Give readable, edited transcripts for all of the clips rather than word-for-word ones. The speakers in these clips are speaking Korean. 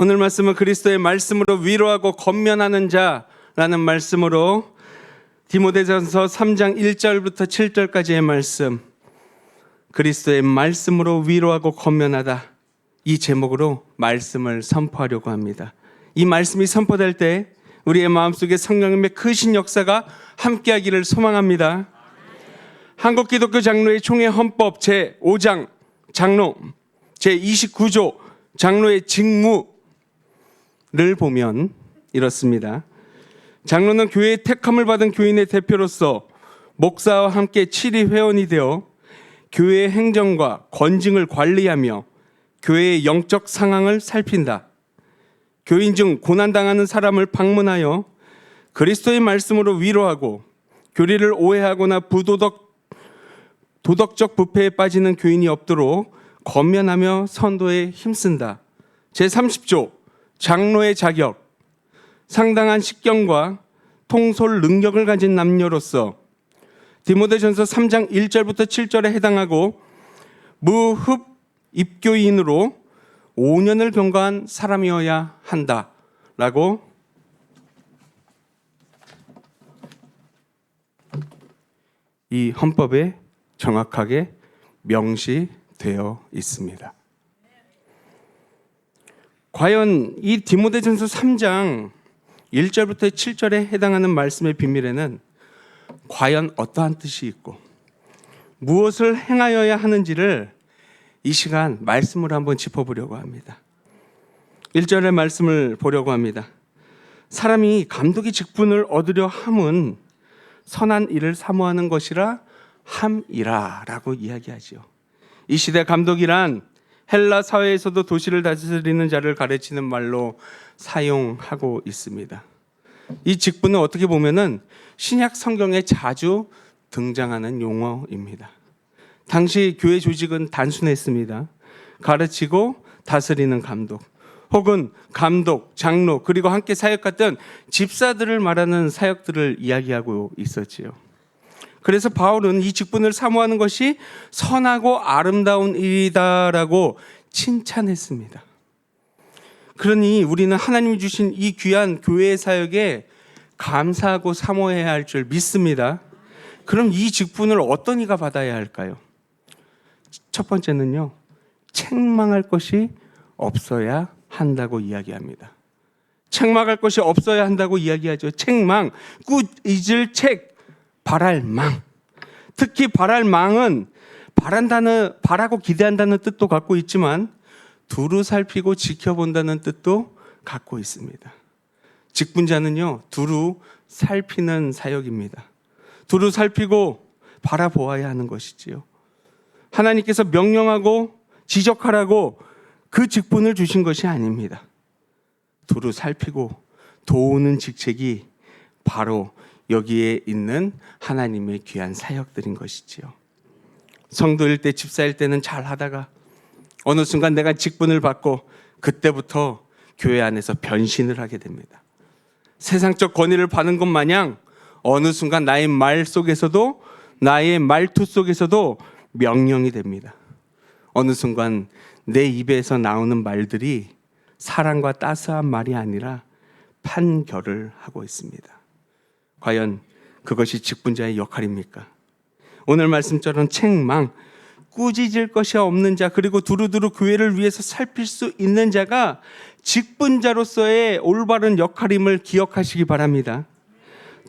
오늘 말씀은 그리스도의 말씀으로 위로하고 권면하는 자라는 말씀으로 디모데전서 3장 1절부터 7절까지의 말씀, 그리스도의 말씀으로 위로하고 권면하다, 이 제목으로 말씀을 선포하려고 합니다. 이 말씀이 선포될 때 우리의 마음속에 성령님의 크신 역사가 함께하기를 소망합니다. 한국기독교 장로의 총회 헌법 제5장 장로 제29조 장로의 직무를 보면 이렇습니다. 장로는 교회의 택함을 받은 교인의 대표로서 목사와 함께 7위 회원이 되어 교회의 행정과 권징을 관리하며 교회의 영적 상황을 살핀다. 교인 중 고난당하는 사람을 방문하여 그리스도의 말씀으로 위로하고 교리를 오해하거나 도덕적 부패에 빠지는 교인이 없도록 권면하며 선도에 힘쓴다. 제30조 장로의 자격, 상당한 식견과 통솔 능력을 가진 남녀로서 디모데전서 3장 1절부터 7절에 해당하고 무흡 입교인으로 5년을 경과한 사람이어야 한다라고 이 헌법에 정확하게 명시되어 있습니다. 과연 이 디모데전서 3장 1절부터 7절에 해당하는 말씀의 비밀에는 과연 어떠한 뜻이 있고 무엇을 행하여야 하는지를 이 시간 말씀으로 한번 짚어보려고 합니다. 1절의 말씀을 보려고 합니다. 사람이 감독의 직분을 얻으려 함은 선한 일을 사모하는 것이라 함이라 라고 이야기하지요. 이 시대 감독이란 헬라 사회에서도 도시를 다스리는 자를 가르치는 말로 사용하고 있습니다. 이 직분은 어떻게 보면은 신약 성경에 자주 등장하는 용어입니다. 당시 교회 조직은 단순했습니다. 가르치고 다스리는 감독, 혹은 감독, 장로, 그리고 함께 사역했던 집사들을 말하는 사역들을 이야기하고 있었지요. 그래서 바울은 이 직분을 사모하는 것이 선하고 아름다운 일이다라고 칭찬했습니다. 그러니 우리는 하나님이 주신 이 귀한 교회의 사역에 감사하고 사모해야 할 줄 믿습니다. 그럼 이 직분을 어떤 이가 받아야 할까요? 첫 번째는요, 책망할 것이 없어야 한다고 이야기합니다. 책망할 것이 없어야 한다고 이야기하죠. 책망, 꾸짖을 책, 바랄 망. 특히 바랄 망은 바라고 기대한다는 뜻도 갖고 있지만 두루 살피고 지켜본다는 뜻도 갖고 있습니다. 직분자는요, 두루 살피는 사역입니다. 두루 살피고 바라보아야 하는 것이지요. 하나님께서 명령하고 지적하라고 그 직분을 주신 것이 아닙니다. 두루 살피고 도우는 직책이 바로 여기에 있는 하나님의 귀한 사역들인 것이지요. 성도일 때, 집사일 때는 잘 하다가 어느 순간 내가 직분을 받고 그때부터 교회 안에서 변신을 하게 됩니다. 세상적 권위를 받는 것 마냥 어느 순간 나의 말 속에서도, 나의 말투 속에서도 명령이 됩니다. 어느 순간 내 입에서 나오는 말들이 사랑과 따스한 말이 아니라 판결을 하고 있습니다. 과연 그것이 직분자의 역할입니까? 오늘 말씀처럼 책망, 꾸짖을 것이 없는 자, 그리고 두루두루 교회를 위해서 살필 수 있는 자가 직분자로서의 올바른 역할임을 기억하시기 바랍니다.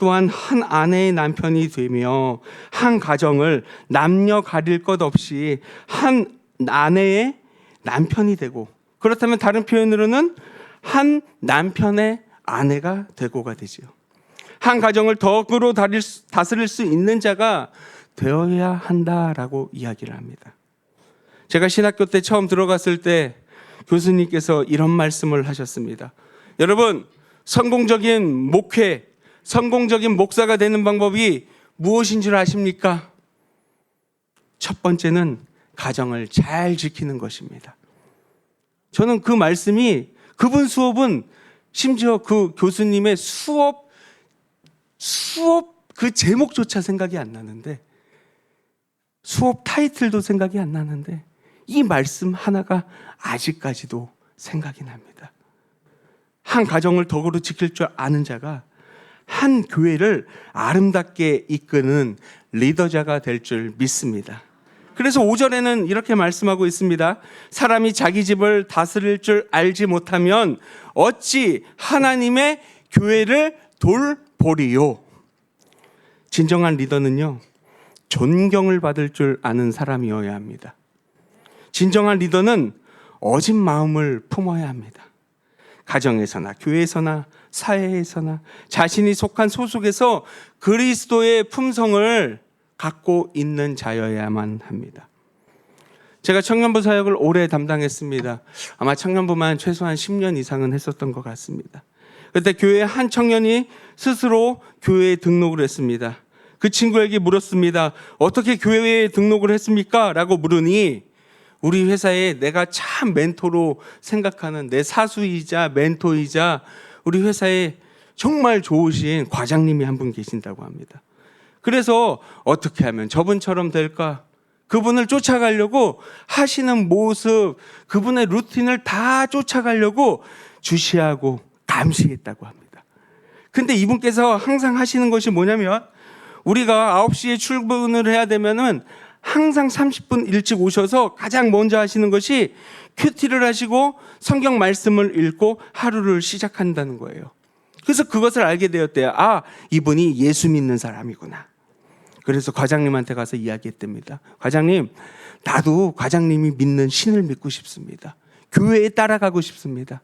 또한 한 아내의 남편이 되며 한 가정을 남녀 가릴 것 없이 한 아내의 남편이 되고, 그렇다면 다른 표현으로는 한 남편의 아내가 되고가 되지요. 한 가정을 덕으로 다스릴 수 있는 자가 되어야 한다라고 이야기를 합니다. 제가 신학교 때 처음 들어갔을 때 교수님께서 이런 말씀을 하셨습니다. 여러분, 성공적인 목회, 성공적인 목사가 되는 방법이 무엇인 줄 아십니까? 첫 번째는 가정을 잘 지키는 것입니다. 저는 그 말씀이, 그분 수업은 심지어 그 교수님의 수업 그 제목조차 생각이 안 나는데, 수업 타이틀도 생각이 안 나는데 이 말씀 하나가 아직까지도 생각이 납니다. 한 가정을 덕으로 지킬 줄 아는 자가 한 교회를 아름답게 이끄는 리더자가 될 줄 믿습니다. 그래서 5절에는 이렇게 말씀하고 있습니다. 사람이 자기 집을 다스릴 줄 알지 못하면 어찌 하나님의 교회를 돌보리요. 진정한 리더는요, 존경을 받을 줄 아는 사람이어야 합니다. 진정한 리더는 어진 마음을 품어야 합니다. 가정에서나 교회에서나 사회에서나 자신이 속한 소속에서 그리스도의 품성을 갖고 있는 자여야만 합니다. 제가 청년부 사역을 오래 담당했습니다. 아마 청년부만 최소한 10년 이상은 했었던 것 같습니다. 그때 교회 한 청년이 스스로 교회에 등록을 했습니다. 그 친구에게 물었습니다. 어떻게 교회에 등록을 했습니까? 라고 물으니 우리 회사에 내가 참 멘토로 생각하는 내 사수이자 멘토이자 우리 회사에 정말 좋으신 과장님이 한 분 계신다고 합니다. 그래서 어떻게 하면 저분처럼 될까? 그분을 쫓아가려고 하시는 모습, 그분의 루틴을 다 쫓아가려고 주시하고 감시했다고 합니다. 근데 이분께서 항상 하시는 것이 뭐냐면 우리가 9시에 출근을 해야 되면은 항상 30분 일찍 오셔서 가장 먼저 하시는 것이 큐티를 하시고 성경 말씀을 읽고 하루를 시작한다는 거예요. 그래서 그것을 알게 되었대요. 아, 이분이 예수 믿는 사람이구나. 그래서 과장님한테 가서 이야기했답니다. 과장님, 나도 과장님이 믿는 신을 믿고 싶습니다. 교회에 따라가고 싶습니다.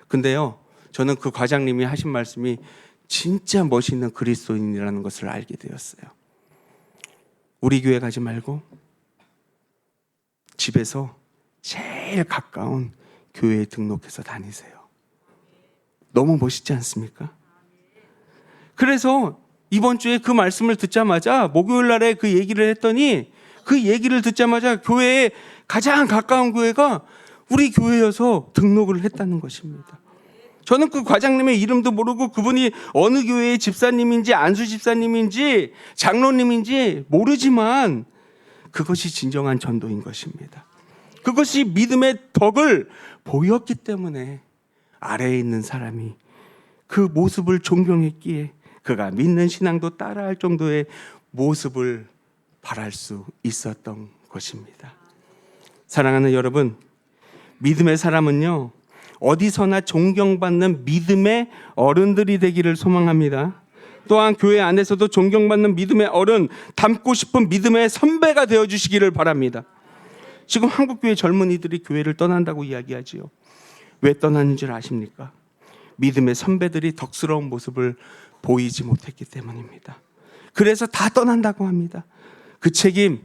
근데요, 저는 그 과장님이 하신 말씀이 진짜 멋있는 그리스도인이라는 것을 알게 되었어요. 우리 교회 가지 말고 집에서 제일 가까운 교회에 등록해서 다니세요. 너무 멋있지 않습니까? 그래서 이번 주에 그 말씀을 듣자마자 목요일 날에 그 얘기를 했더니 그 얘기를 듣자마자 교회에 가장 가까운 교회가 우리 교회여서 등록을 했다는 것입니다. 저는 그 과장님의 이름도 모르고 그분이 어느 교회의 집사님인지 안수 집사님인지 장로님인지 모르지만 그것이 진정한 전도인 것입니다. 그것이 믿음의 덕을 보였기 때문에 아래에 있는 사람이 그 모습을 존경했기에 그가 믿는 신앙도 따라할 정도의 모습을 바랄 수 있었던 것입니다. 사랑하는 여러분, 믿음의 사람은요, 어디서나 존경받는 믿음의 어른들이 되기를 소망합니다. 또한 교회 안에서도 존경받는 믿음의 어른, 닮고 싶은 믿음의 선배가 되어주시기를 바랍니다. 지금 한국교회 젊은이들이 교회를 떠난다고 이야기하지요. 왜 떠나는 줄 아십니까? 믿음의 선배들이 덕스러운 모습을 보이지 못했기 때문입니다. 그래서 다 떠난다고 합니다. 그 책임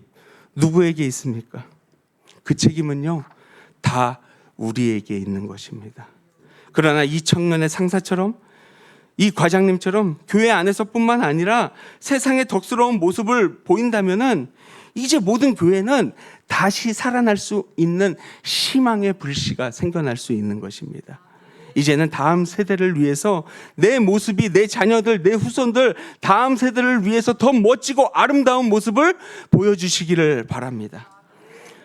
누구에게 있습니까? 그 책임은요, 다 우리에게 있는 것입니다. 그러나 이 청년의 상사처럼 이 과장님처럼 교회 안에서뿐만 아니라 세상의 덕스러운 모습을 보인다면은 이제 모든 교회는 다시 살아날 수 있는 희망의 불씨가 생겨날 수 있는 것입니다. 이제는 다음 세대를 위해서 내 모습이 내 자녀들, 내 후손들, 다음 세대를 위해서 더 멋지고 아름다운 모습을 보여주시기를 바랍니다.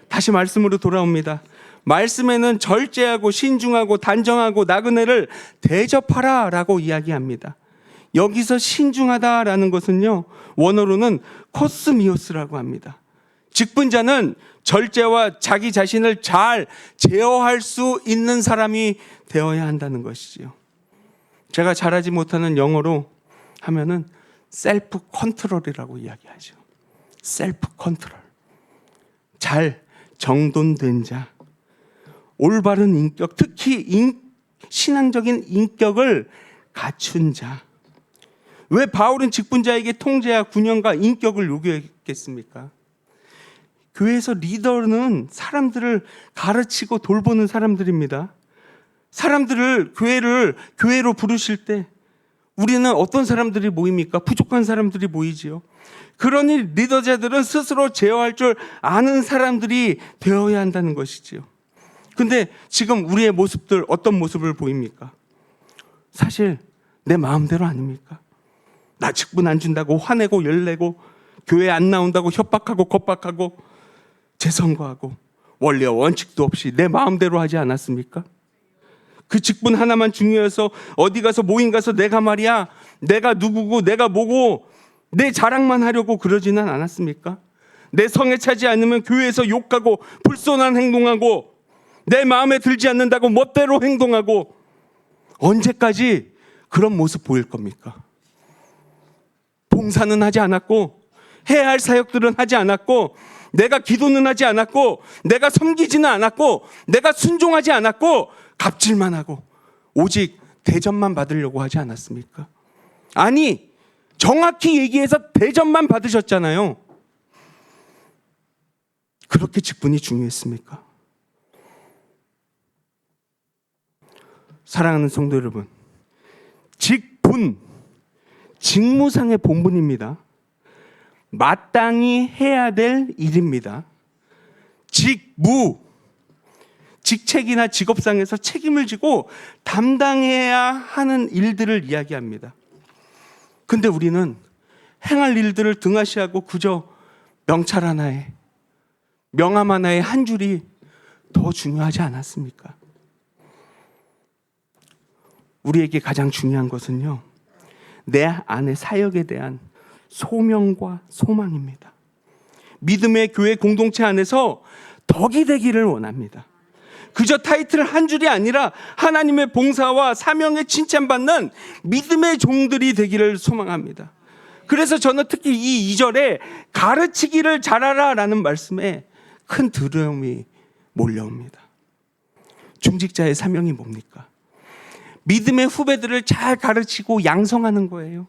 다시 말씀으로 돌아옵니다. 말씀에는 절제하고 신중하고 단정하고 나그네를 대접하라 라고 이야기합니다. 여기서 신중하다라는 것은요, 원어로는 코스미오스라고 합니다. 직분자는 절제와 자기 자신을 잘 제어할 수 있는 사람이 되어야 한다는 것이지요. 제가 잘하지 못하는 영어로 하면은 셀프 컨트롤이라고 이야기하죠. 셀프 컨트롤. 잘 정돈된 자, 올바른 인격, 특히 신앙적인 인격을 갖춘 자. 왜 바울은 직분자에게 통제와 군형과 인격을 요구했겠습니까? 교회에서 리더는 사람들을 가르치고 돌보는 사람들입니다. 사람들을 교회로 부르실 때 우리는 어떤 사람들이 모입니까? 부족한 사람들이 모이지요. 그러니 리더자들은 스스로 제어할 줄 아는 사람들이 되어야 한다는 것이지요. 근데 지금 우리의 모습들 어떤 모습을 보입니까? 사실 내 마음대로 아닙니까? 나 직분 안 준다고 화내고 열내고 교회 안 나온다고 협박하고 겁박하고 재선거하고 원리와 원칙도 없이 내 마음대로 하지 않았습니까? 그 직분 하나만 중요해서 어디 가서 모임 가서 내가 말이야, 내가 누구고 내가 뭐고 내 자랑만 하려고 그러지는 않았습니까? 내 성에 차지 않으면 교회에서 욕하고 불손한 행동하고 내 마음에 들지 않는다고 멋대로 행동하고 언제까지 그런 모습 보일 겁니까? 봉사는 하지 않았고 해야 할 사역들은 하지 않았고 내가 기도는 하지 않았고 내가 섬기지는 않았고 내가 순종하지 않았고 갑질만 하고 오직 대접만 받으려고 하지 않았습니까? 아니, 정확히 얘기해서 대접만 받으셨잖아요. 그렇게 직분이 중요했습니까? 사랑하는 성도 여러분, 직분, 직무상의 본분입니다. 마땅히 해야 될 일입니다. 직무, 직책이나 직업상에서 책임을 지고 담당해야 하는 일들을 이야기합니다. 근데 우리는 행할 일들을 등하시하고 그저 명찰 하나에, 명함 하나에 한 줄이 더 중요하지 않았습니까? 우리에게 가장 중요한 것은요, 내 안의 사역에 대한 소명과 소망입니다. 믿음의 교회 공동체 안에서 덕이 되기를 원합니다. 그저 타이틀 한 줄이 아니라 하나님의 봉사와 사명에 칭찬받는 믿음의 종들이 되기를 소망합니다. 그래서 저는 특히 이 2절에 가르치기를 잘하라 라는 말씀에 큰 두려움이 몰려옵니다. 중직자의 사명이 뭡니까? 믿음의 후배들을 잘 가르치고 양성하는 거예요.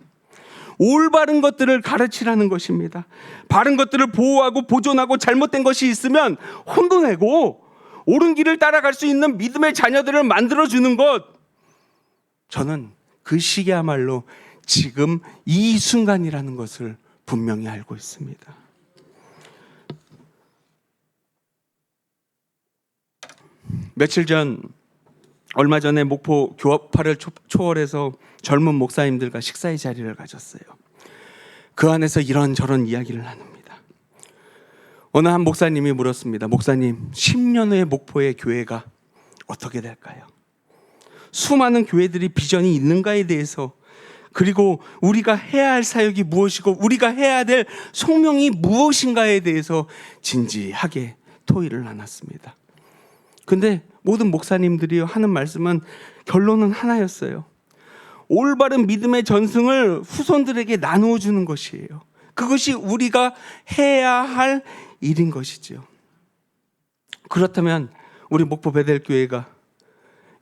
올바른 것들을 가르치라는 것입니다. 바른 것들을 보호하고 보존하고 잘못된 것이 있으면 혼도내고 옳은 길을 따라갈 수 있는 믿음의 자녀들을 만들어주는 것, 저는 그 시기야말로 지금 이 순간이라는 것을 분명히 알고 있습니다. 며칠 전, 얼마 전에 목포 교합파를 초월해서 젊은 목사님들과 식사의 자리를 가졌어요. 그 안에서 이런저런 이야기를 나눕니다. 어느 한 목사님이 물었습니다. 목사님, 10년 후에 목포의 교회가 어떻게 될까요? 수많은 교회들이 비전이 있는가에 대해서, 그리고 우리가 해야 할 사역이 무엇이고 우리가 해야 될 소명이 무엇인가에 대해서 진지하게 토의를 나눴습니다. 근데 모든 목사님들이 하는 말씀은, 결론은 하나였어요. 올바른 믿음의 전승을 후손들에게 나누어 주는 것이에요. 그것이 우리가 해야 할 일인 것이죠. 그렇다면 우리 목포 베델교회가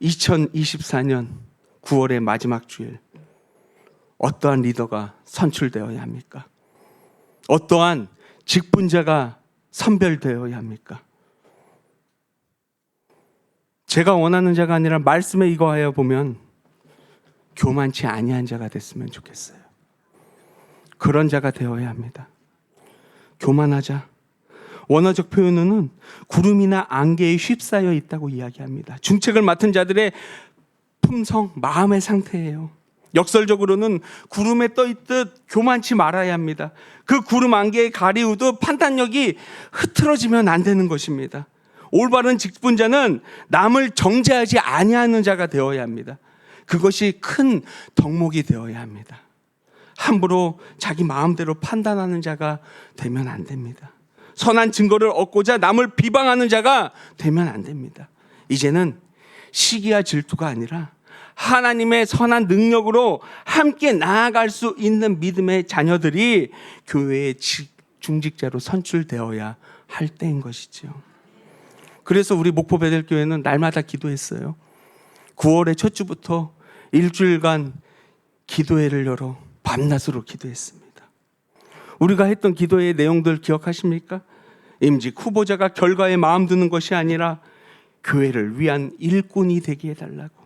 2024년 9월의 마지막 주일 어떠한 리더가 선출되어야 합니까? 어떠한 직분자가 선별되어야 합니까? 제가 원하는 자가 아니라 말씀에 이거하여 보면 교만치 아니한 자가 됐으면 좋겠어요. 그런 자가 되어야 합니다. 교만하자. 원어적 표현으로는 구름이나 안개에 휩싸여 있다고 이야기합니다. 중책을 맡은 자들의 품성, 마음의 상태예요. 역설적으로는 구름에 떠 있듯 교만치 말아야 합니다. 그 구름 안개에 가리우듯 판단력이 흐트러지면 안 되는 것입니다. 올바른 직분자는 남을 정죄하지 아니하는 자가 되어야 합니다. 그것이 큰 덕목이 되어야 합니다. 함부로 자기 마음대로 판단하는 자가 되면 안 됩니다. 선한 증거를 얻고자 남을 비방하는 자가 되면 안 됩니다. 이제는 시기와 질투가 아니라 하나님의 선한 능력으로 함께 나아갈 수 있는 믿음의 자녀들이 교회의 중직자로 선출되어야 할 때인 것이죠. 그래서 우리 목포 베델교회는 날마다 기도했어요. 9월의 첫 주부터 일주일간 기도회를 열어 밤낮으로 기도했습니다. 우리가 했던 기도회의 내용들 기억하십니까? 임직 후보자가 결과에 마음 두는 것이 아니라 교회를 위한 일꾼이 되게 해달라고,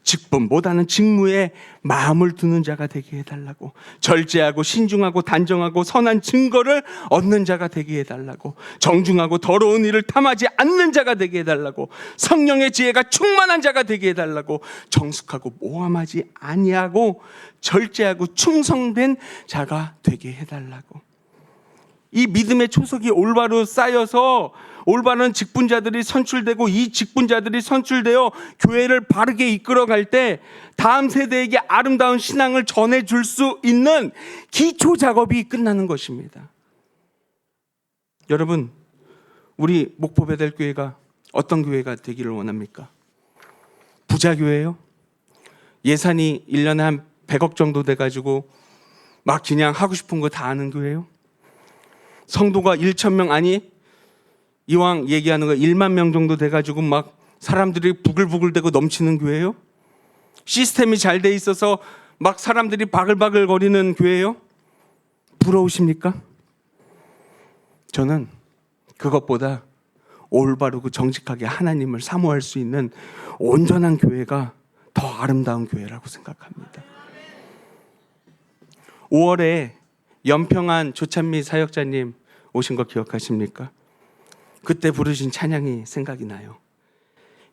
직분보다는 직무에 마음을 두는 자가 되게 해달라고, 절제하고 신중하고 단정하고 선한 증거를 얻는 자가 되게 해달라고, 정중하고 더러운 일을 탐하지 않는 자가 되게 해달라고, 성령의 지혜가 충만한 자가 되게 해달라고, 정숙하고 모함하지 아니하고 절제하고 충성된 자가 되게 해달라고. 이 믿음의 초석이 올바로 쌓여서 올바른 직분자들이 선출되고 이 직분자들이 선출되어 교회를 바르게 이끌어갈 때 다음 세대에게 아름다운 신앙을 전해줄 수 있는 기초 작업이 끝나는 것입니다. 여러분, 우리 목포 베델교회가 어떤 교회가 되기를 원합니까? 부자 교회요? 예산이 1년에 한 100억 정도 돼가지고 막 그냥 하고 싶은 거 다 하는 교회요? 성도가 1,000명 아니 이왕 얘기하는 거 1만 명 정도 돼가지고 막 사람들이 부글부글대고 넘치는 교회요? 시스템이 잘 돼 있어서 막 사람들이 바글바글 거리는 교회요? 부러우십니까? 저는 그것보다 올바르고 정직하게 하나님을 사모할 수 있는 온전한 교회가 더 아름다운 교회라고 생각합니다. 5월에 연평안 조찬미 사역자님 오신 거 기억하십니까? 그때 부르신 찬양이 생각이 나요.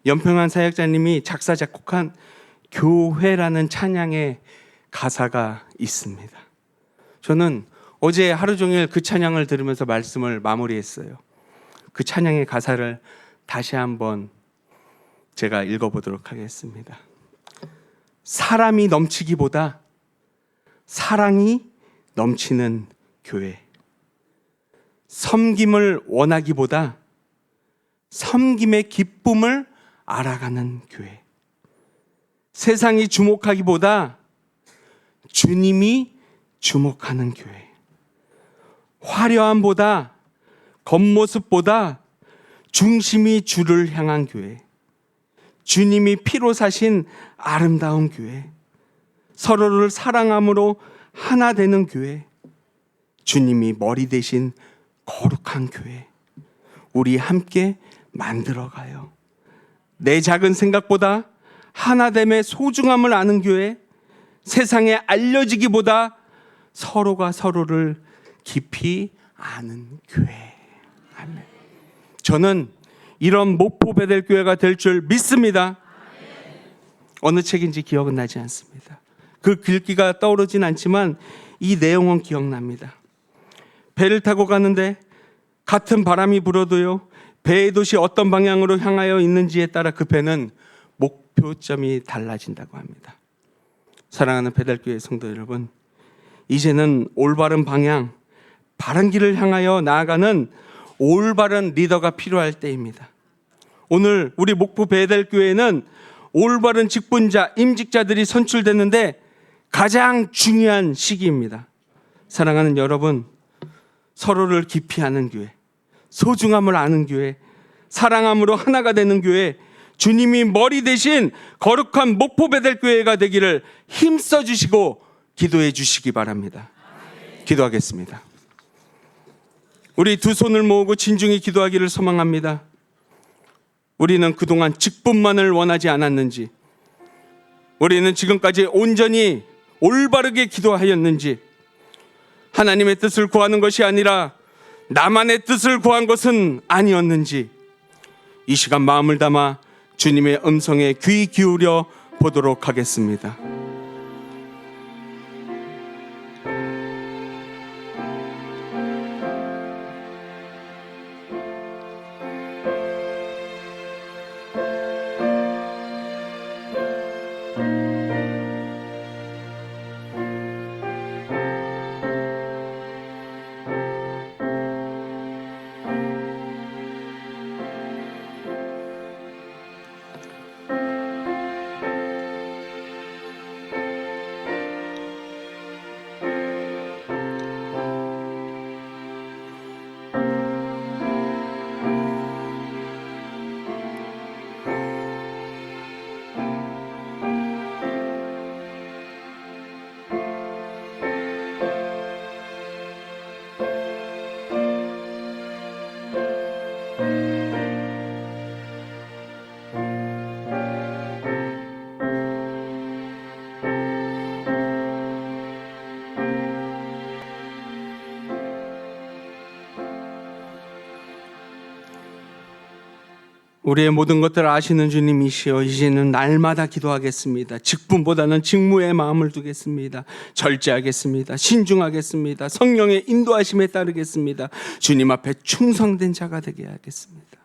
연평안 사역자님이 작사 작곡한 교회라는 찬양의 가사가 있습니다. 저는 어제 하루 종일 그 찬양을 들으면서 말씀을 마무리했어요. 그 찬양의 가사를 다시 한번 제가 읽어보도록 하겠습니다. 사람이 넘치기보다 사랑이 넘치는 교회. 섬김을 원하기보다 섬김의 기쁨을 알아가는 교회. 세상이 주목하기보다 주님이 주목하는 교회. 화려함보다 겉모습보다 중심이 주를 향한 교회. 주님이 피로 사신 아름다운 교회. 서로를 사랑함으로 하나 되는 교회. 주님이 머리 대신 거룩한 교회. 우리 함께 만들어가요. 내 작은 생각보다 하나됨의 소중함을 아는 교회. 세상에 알려지기보다 서로가 서로를 깊이 아는 교회. 아멘. 저는 이런 목포 베델교회가 될 줄 믿습니다. 어느 책인지 기억은 나지 않습니다. 그 글귀가 떠오르진 않지만 이 내용은 기억납니다. 배를 타고 가는데 같은 바람이 불어도요, 배의 돛이 어떤 방향으로 향하여 있는지에 따라 그 배는 목표점이 달라진다고 합니다. 사랑하는 베델교회 성도 여러분, 이제는 올바른 방향, 바른 길을 향하여 나아가는 올바른 리더가 필요할 때입니다. 오늘 우리 목포 베델교회는 올바른 직분자, 임직자들이 선출됐는데 가장 중요한 시기입니다. 사랑하는 여러분, 서로를 깊이 아는 교회, 소중함을 아는 교회, 사랑함으로 하나가 되는 교회, 주님이 머리 대신 거룩한 목포 베델교회가 되기를 힘써 주시고 기도해 주시기 바랍니다. 기도하겠습니다. 우리 두 손을 모으고 진중히 기도하기를 소망합니다. 우리는 그동안 직분만을 원하지 않았는지, 우리는 지금까지 온전히 올바르게 기도하였는지, 하나님의 뜻을 구하는 것이 아니라 나만의 뜻을 구한 것은 아니었는지, 이 시간 마음을 담아 주님의 음성에 귀 기울여 보도록 하겠습니다. 우리의 모든 것들을 아시는 주님이시여, 이제는 날마다 기도하겠습니다. 직분보다는 직무에 마음을 두겠습니다. 절제하겠습니다. 신중하겠습니다. 성령의 인도하심에 따르겠습니다. 주님 앞에 충성된 자가 되게 하겠습니다.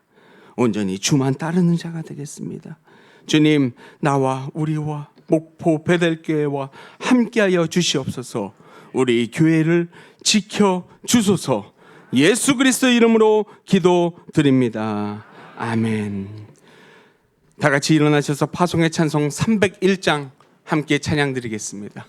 온전히 주만 따르는 자가 되겠습니다. 주님, 나와 우리와 목포 베델교회와 함께하여 주시옵소서. 우리 교회를 지켜 주소서. 예수 그리스도 이름으로 기도드립니다. 아멘. 다 같이 일어나셔서 파송의 찬송 301장 함께 찬양 드리겠습니다.